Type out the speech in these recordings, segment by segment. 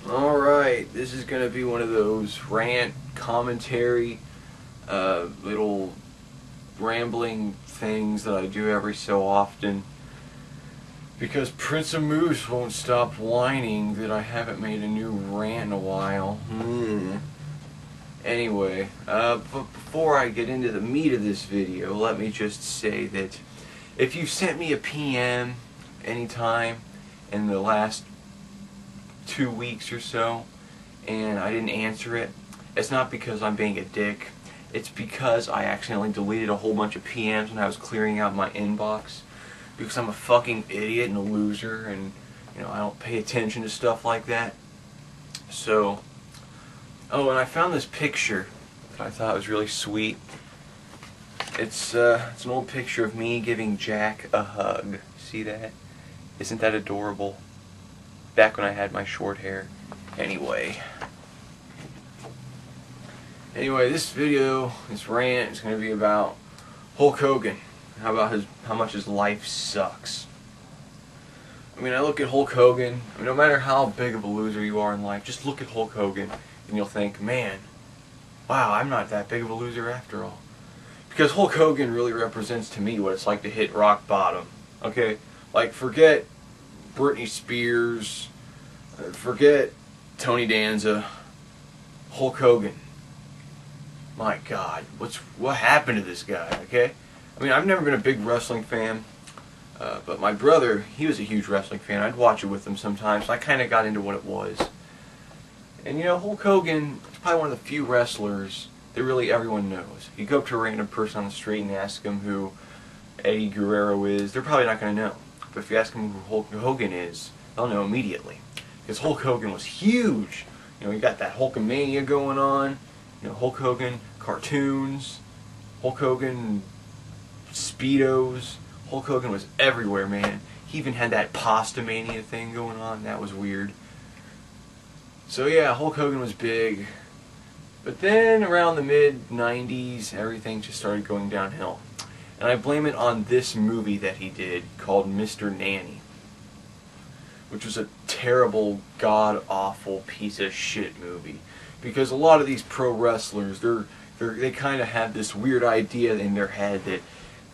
Alright, this is going to be one of those rant, commentary, little rambling things that I do every so often. Because Prince of Moose won't stop whining that I haven't made a new rant in a while. Anyway, but before I get into the meat of this video, let me just say that if you've sent me a PM anytime in the last 2 weeks or so and I didn't answer it, it's not because I'm being a dick. It's because I accidentally deleted a whole bunch of PMs when I was clearing out my inbox, because I'm a fucking idiot and a loser, and I don't pay attention to stuff like that. So, and I found this picture that I thought was really sweet. It's an old picture of me giving Jack a hug. See that? Isn't that adorable? Back when I had my short hair. Anyway, this video, this rant, is going to be about Hulk Hogan. How much his life sucks. I mean, I look at Hulk Hogan. I mean, no matter how big of a loser you are in life, just look at Hulk Hogan and you'll think, man, wow, I'm not that big of a loser after all. Because Hulk Hogan really represents to me what it's like to hit rock bottom. Okay? Like, forget Britney Spears, forget Tony Danza, Hulk Hogan. My God, what happened to this guy? Okay, I mean, I've never been a big wrestling fan, but my brother, he was a huge wrestling fan. I'd watch it with him sometimes. So I kind of got into what it was. And Hulk Hogan is probably one of the few wrestlers that really everyone knows. You go up to a random person on the street and ask them who Eddie Guerrero is, they're probably not going to know. But if you ask them who Hulk Hogan is, they'll know immediately. Because Hulk Hogan was huge. You got that Hulkamania going on. Hulk Hogan cartoons, Hulk Hogan Speedos. Hulk Hogan was everywhere, man. He even had that Pasta Mania thing going on. That was weird. So yeah, Hulk Hogan was big. But then around the mid-90s, everything just started going downhill. And I blame it on this movie that he did called Mr. Nanny, which was a terrible, god-awful piece of shit movie. Because a lot of these pro wrestlers, they kind of have this weird idea in their head that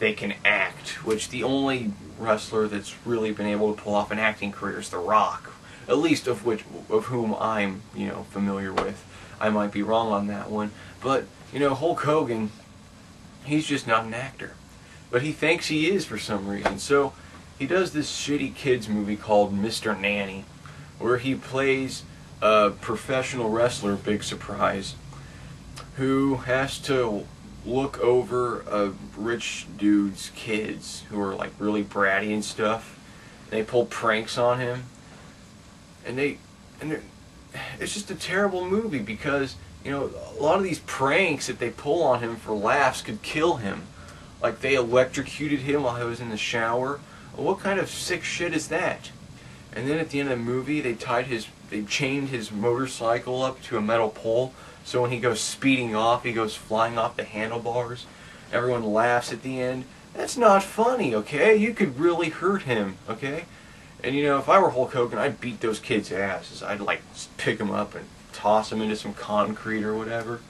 they can act, which the only wrestler that's really been able to pull off an acting career is The Rock. At least of whom I'm, familiar with. I might be wrong on that one. But, Hulk Hogan, he's just not an actor. But he thinks he is for some reason. So he does this shitty kids movie called Mr. Nanny, where he plays a professional wrestler, big surprise, who has to look over a rich dude's kids who are like really bratty and stuff. They pull pranks on him, and it's just a terrible movie because a lot of these pranks that they pull on him for laughs could kill him. Like, they electrocuted him while he was in the shower. What kind of sick shit is that? And then at the end of the movie, they chained his motorcycle up to a metal pole, so when he goes speeding off, he goes flying off the handlebars. Everyone laughs at the end. That's not funny, okay? You could really hurt him, okay? And if I were Hulk Hogan, I'd beat those kids' asses. I'd pick them up and toss them into some concrete or whatever.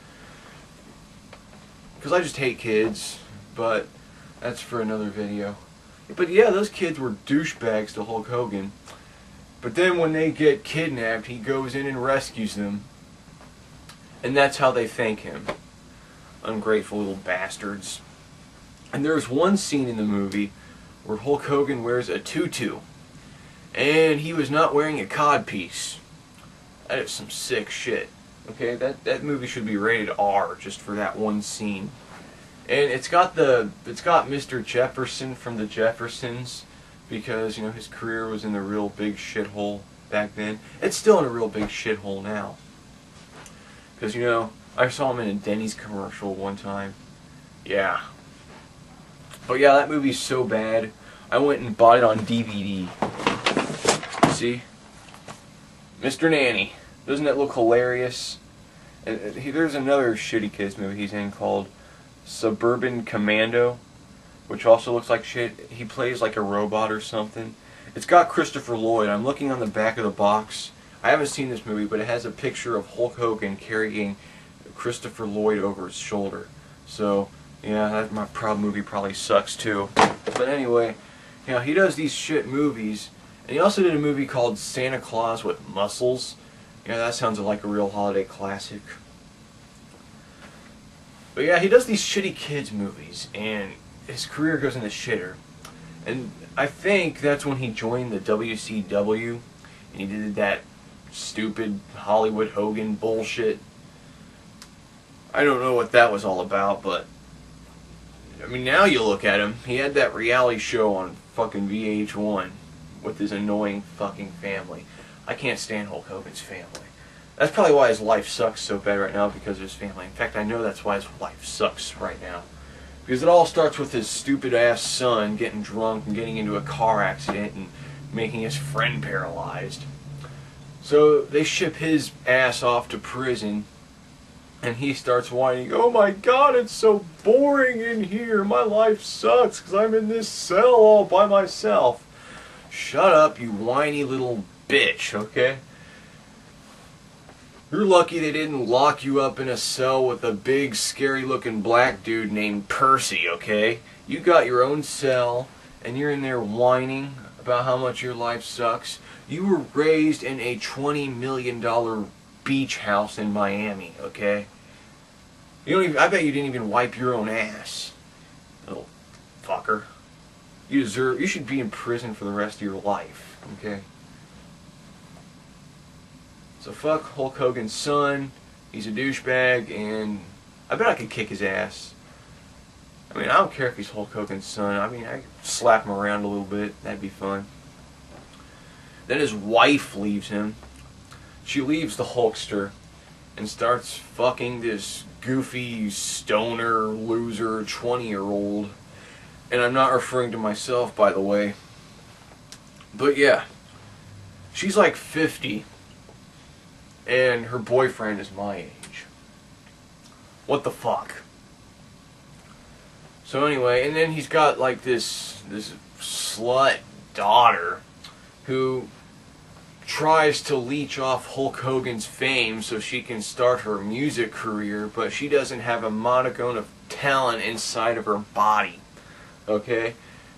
Because I just hate kids, but that's for another video. But yeah, those kids were douchebags to Hulk Hogan. But then when they get kidnapped, he goes in and rescues them. And that's how they thank him. Ungrateful little bastards. And there's one scene in the movie where Hulk Hogan wears a tutu. And he was not wearing a codpiece. That is some sick shit. Okay, that movie should be rated R just for that one scene. And it's got Mr. Jefferson from the Jeffersons, because his career was in the real big shithole back then. It's still in a real big shithole now. Because I saw him in a Denny's commercial one time. Yeah. But yeah, that movie's so bad, I went and bought it on DVD. See? Mr. Nanny. Doesn't that look hilarious? And there's another shitty kids movie he's in called Suburban Commando, which also looks like shit. He plays like a robot or something. It's got Christopher Lloyd. I'm looking on the back of the box. I haven't seen this movie, but it has a picture of Hulk Hogan carrying Christopher Lloyd over his shoulder. So, yeah, that my movie probably sucks too. But anyway, you know, he does these shit movies, and he also did a movie called Santa Claus with Muscles. Yeah, that sounds like a real holiday classic. But yeah, he does these shitty kids movies, and his career goes in the shitter. And I think that's when he joined the WCW, and he did that stupid Hollywood Hogan bullshit. I don't know what that was all about, but I mean, now you look at him, he had that reality show on fucking VH1 with his annoying fucking family. I can't stand Hulk Hogan's family. That's probably why his life sucks so bad right now, because of his family. In fact, I know that's why his life sucks right now. Because it all starts with his stupid ass son getting drunk and getting into a car accident and making his friend paralyzed. So they ship his ass off to prison, and he starts whining, "Oh my God, it's so boring in here. My life sucks because I'm in this cell all by myself." Shut up, you whiny little bitch, okay? You're lucky they didn't lock you up in a cell with a big, scary-looking black dude named Percy, okay? You got your own cell, and you're in there whining about how much your life sucks. You were raised in a $20 million beach house in Miami, okay? You don't even, I bet you didn't even wipe your own ass, little fucker. You should be in prison for the rest of your life, okay? So fuck Hulk Hogan's son. He's a douchebag, and I bet I could kick his ass. I mean, I don't care if he's Hulk Hogan's son. I mean, I could slap him around a little bit. That'd be fun. Then his wife leaves him. She leaves the Hulkster and starts fucking this goofy, stoner, loser, 20-year-old. And I'm not referring to myself, by the way. But yeah, she's like 50. And her boyfriend is my age. What the fuck? So anyway, and then he's got like this slut daughter who tries to leech off Hulk Hogan's fame so she can start her music career, but she doesn't have a modicum of talent inside of her body. Okay?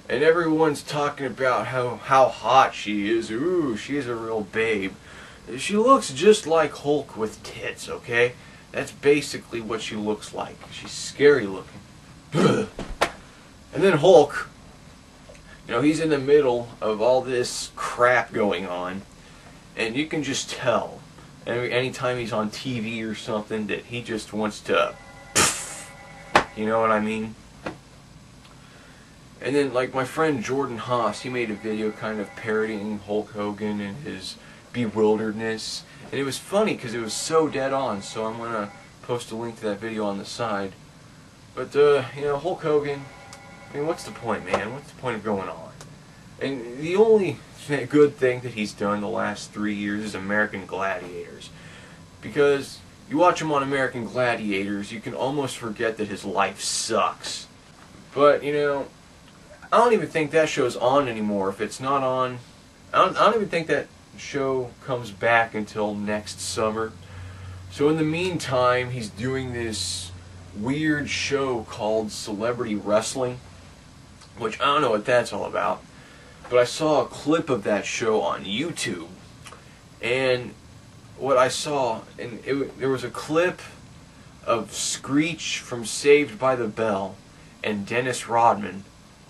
And everyone's talking about how hot she is. Ooh, she's a real babe. She looks just like Hulk with tits, okay? That's basically what she looks like. She's scary looking. And then Hulk, you know, he's in the middle of all this crap going on, and you can just tell, anytime he's on TV or something, that he just wants to, you know what I mean? And then, like, my friend Jordan Haas, he made a video kind of parodying Hulk Hogan and his bewilderedness, and it was funny because it was so dead on, so I'm gonna post a link to that video on the side. But you know, Hulk Hogan, I mean, what's the point, man? What's the point of going on? And the only good thing that he's done the last 3 years is American Gladiators, because you watch him on American Gladiators, you can almost forget that his life sucks. But you know, I don't even think that show's on anymore. If it's not on, I don't even think that show comes back until next summer. So in the meantime, he's doing this weird show called Celebrity Wrestling, which I don't know what that's all about, but I saw a clip of that show on YouTube, and what I saw, and there was a clip of Screech from Saved by the Bell and Dennis Rodman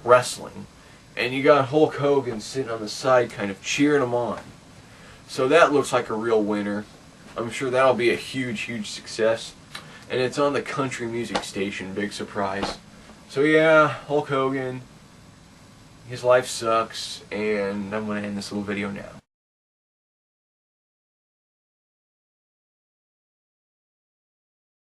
wrestling, and you got Hulk Hogan sitting on the side kind of cheering him on. So that looks like a real winner. I'm sure that'll be a huge, huge success. And it's on the country music station, big surprise. So yeah, Hulk Hogan, his life sucks, and I'm going to end this little video now.